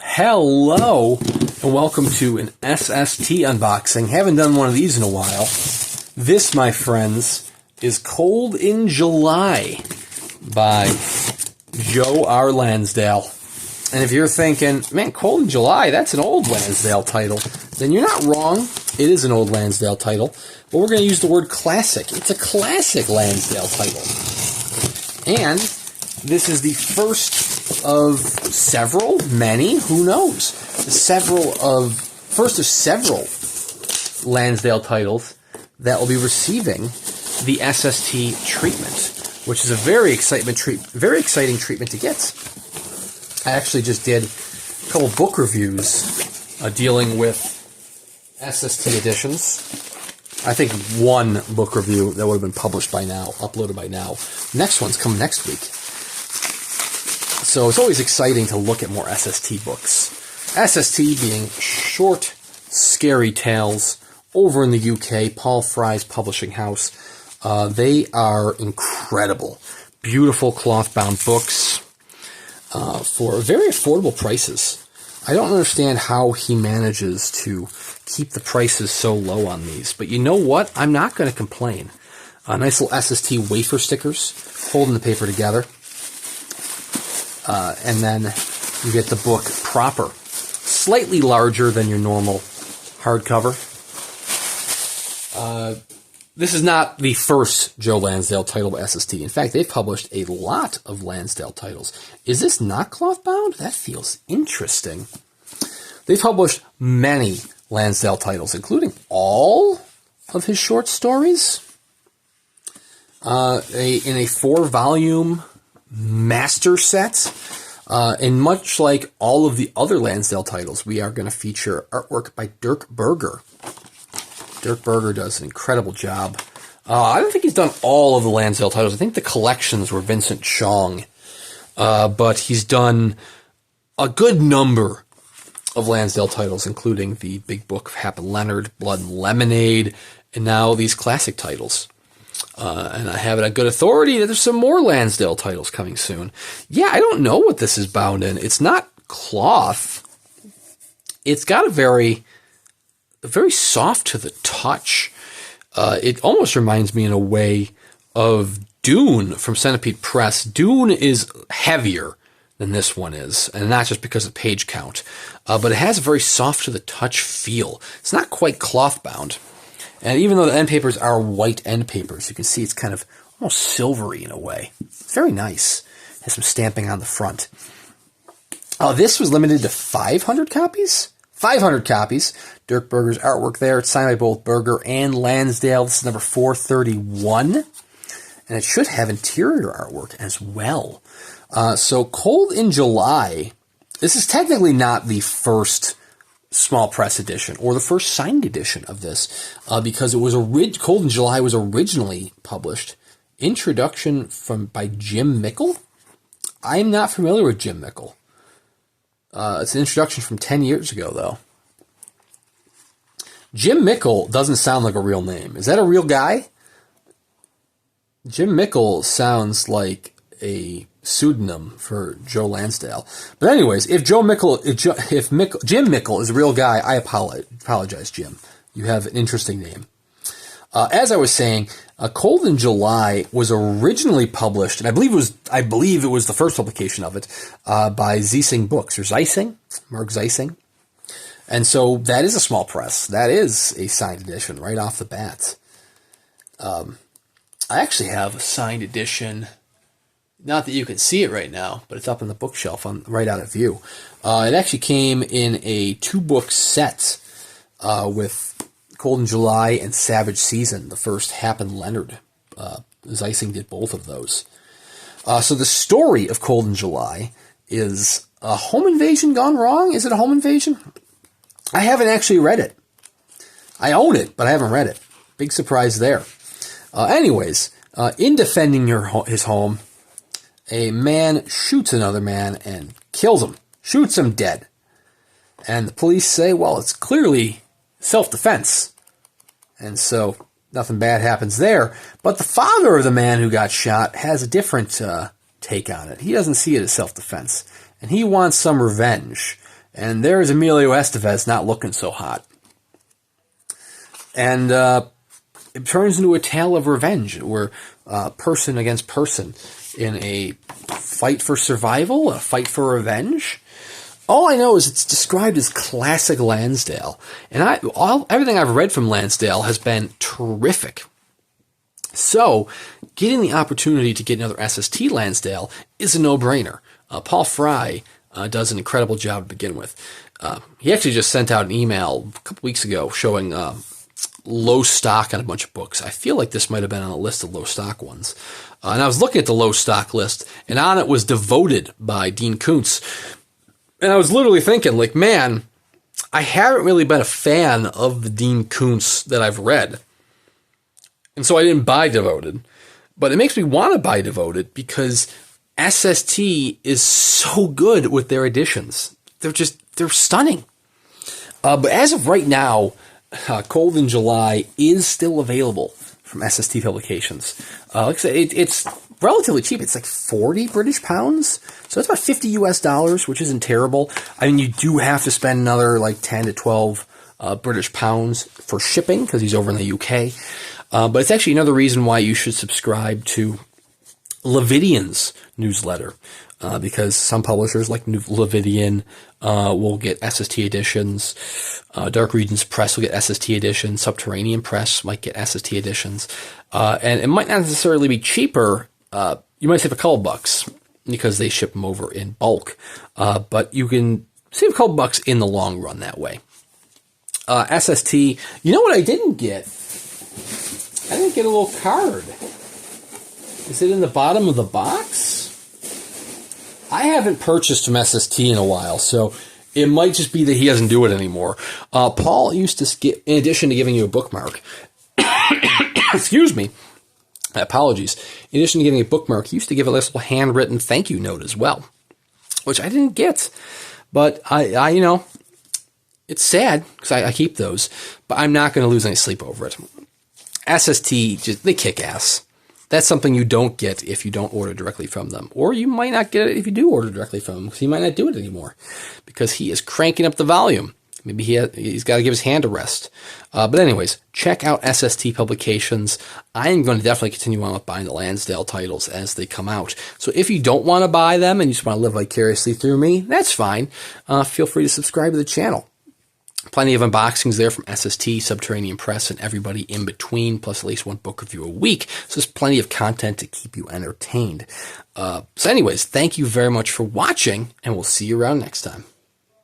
Hello, and welcome to an SST unboxing. Haven't done one of these in a while. This, my friends, is Cold in July by Joe R Lansdale. And if you're thinking, man, Cold in July, that's an old Lansdale title, then you're not wrong. It is an old Lansdale title, but we're going to use the word classic. It's a classic Lansdale title. And this is the first of several, many, who knows? First of several Lansdale titles that will be receiving the SST treatment, which is a very exciting treatment to get. I actually just did a couple book reviews dealing with SST editions. I think one book review that would have been published by now, uploaded by now. Next one's coming next week. So it's always exciting to look at more SST books. SST being Short, Scary Tales over in the UK, Paul Fry's publishing house. They are incredible. Beautiful cloth-bound books for very affordable prices. I don't understand how he manages to keep the prices so low on these. But you know what? I'm not going to complain. Nice little SST wafer stickers holding the paper together. And then you get the book proper. Slightly larger than your normal hardcover. This is not the first Joe Lansdale title by SST. In fact, they've published a lot of Lansdale titles. Is this not cloth bound? That feels interesting. They've published many Lansdale titles, including all of his short stories. In a 4-volume master set. And much like all of the other Lansdale titles, we are going to feature artwork by Dirk Berger. Dirk Berger does an incredible job. I don't think he's done all of the Lansdale titles. I think the collections were Vincent Chong. But he's done a good number of Lansdale titles, including the big book of Hap and Leonard, Blood and Lemonade, and now these classic titles. And I have it on good authority that there's some more Lansdale titles coming soon. Yeah, I don't know what this is bound in. It's not cloth. It's got a very soft to the touch. It almost reminds me in a way of Dune from Centipede Press. Dune is heavier than this one is, and not just because of page count, but it has a very soft to the touch feel. It's not quite cloth bound. And even though the end papers are white end papers, you can see it's kind of almost silvery in a way. It's very nice. It has some stamping on the front. This was limited to 500 copies. 500 copies. Dirk Berger's artwork there. It's signed by both Berger and Lansdale. This is number 431. And it should have interior artwork as well. So Cold in July. This is technically not the first small press edition or the first signed edition of this, because it was Cold in July was originally published. Introduction by Jim Mickle. I'm not familiar with Jim Mickle. It's an introduction from 10 years ago, though. Jim Mickle doesn't sound like a real name. Is that a real guy? Jim Mickle sounds like a pseudonym for Joe Lansdale. But anyways, if Jim Mickle is a real guy, I apologize, Jim. You have an interesting name. As I was saying, Cold in July was originally published, and I believe it was the first publication of it, by Zeising Books, or Zeising, Mark Zeising. And so that is a small press. That is a signed edition right off the bat. I actually have a signed edition. Not that you can see it right now, but it's up on the bookshelf right out of view. It actually came in a 2-book set with Cold in July and Savage Season, the first Hap and Leonard. Zeising did both of those. So the story of Cold in July is a home invasion gone wrong. Is it a home invasion? I haven't actually read it. I own it, but I haven't read it. Big surprise there. Anyways, in defending his home, a man shoots another man and kills him, shoots him dead. And the police say, well, it's clearly self-defense. And so nothing bad happens there. But the father of the man who got shot has a different take on it. He doesn't see it as self-defense. And he wants some revenge. And there's Emilio Estevez not looking so hot. And it turns into a tale of revenge, where person against person in a fight for survival, a fight for revenge. All I know is it's described as classic Lansdale. And everything I've read from Lansdale has been terrific. So, getting the opportunity to get another SST Lansdale is a no-brainer. Paul Fry does an incredible job to begin with. He actually just sent out an email a couple weeks ago showing low stock on a bunch of books. I feel like this might have been on a list of low stock ones. And I was looking at the low stock list, and on it was Devoted by Dean Koontz. And I was literally thinking, like, man, I haven't really been a fan of the Dean Koontz that I've read. And so I didn't buy Devoted. But it makes me want to buy Devoted because SST is so good with their editions. They're stunning. But as of right now, Cold in July is still available from SST Publications. Like I said, it's relatively cheap. It's like 40 British pounds. So that's about $50 US, which isn't terrible. I mean, you do have to spend another like 10 to 12 British pounds for shipping because he's over in the UK. But it's actually another reason why you should subscribe to Levidian's newsletter. Because some publishers like Levidian will get SST editions. Dark Regions Press will get SST editions. Subterranean Press might get SST editions. And it might not necessarily be cheaper. You might save a couple bucks because they ship them over in bulk. But you can save a couple bucks in the long run that way. SST, you know what I didn't get? I didn't get a little card. Is it in the bottom of the box? I haven't purchased from SST in a while, so it might just be that he doesn't do it anymore. Paul used to skip, in addition to giving you a bookmark, excuse me, apologies. In addition to giving a bookmark, he used to give a little handwritten thank you note as well, which I didn't get. But I you know, it's sad because I keep those, but I'm not going to lose any sleep over it. SST, they kick ass. That's something you don't get if you don't order directly from them. Or you might not get it if you do order directly from them, because he might not do it anymore. Because he is cranking up the volume. Maybe he's got to give his hand a rest. But anyways, check out SST Publications. I am going to definitely continue on with buying the Lansdale titles as they come out. So if you don't want to buy them and you just want to live vicariously through me, that's fine. Feel free to subscribe to the channel. Plenty of unboxings there from SST, Subterranean Press, and everybody in between, plus at least one book review a week. So there's plenty of content to keep you entertained. So anyways, thank you very much for watching, and we'll see you around next time.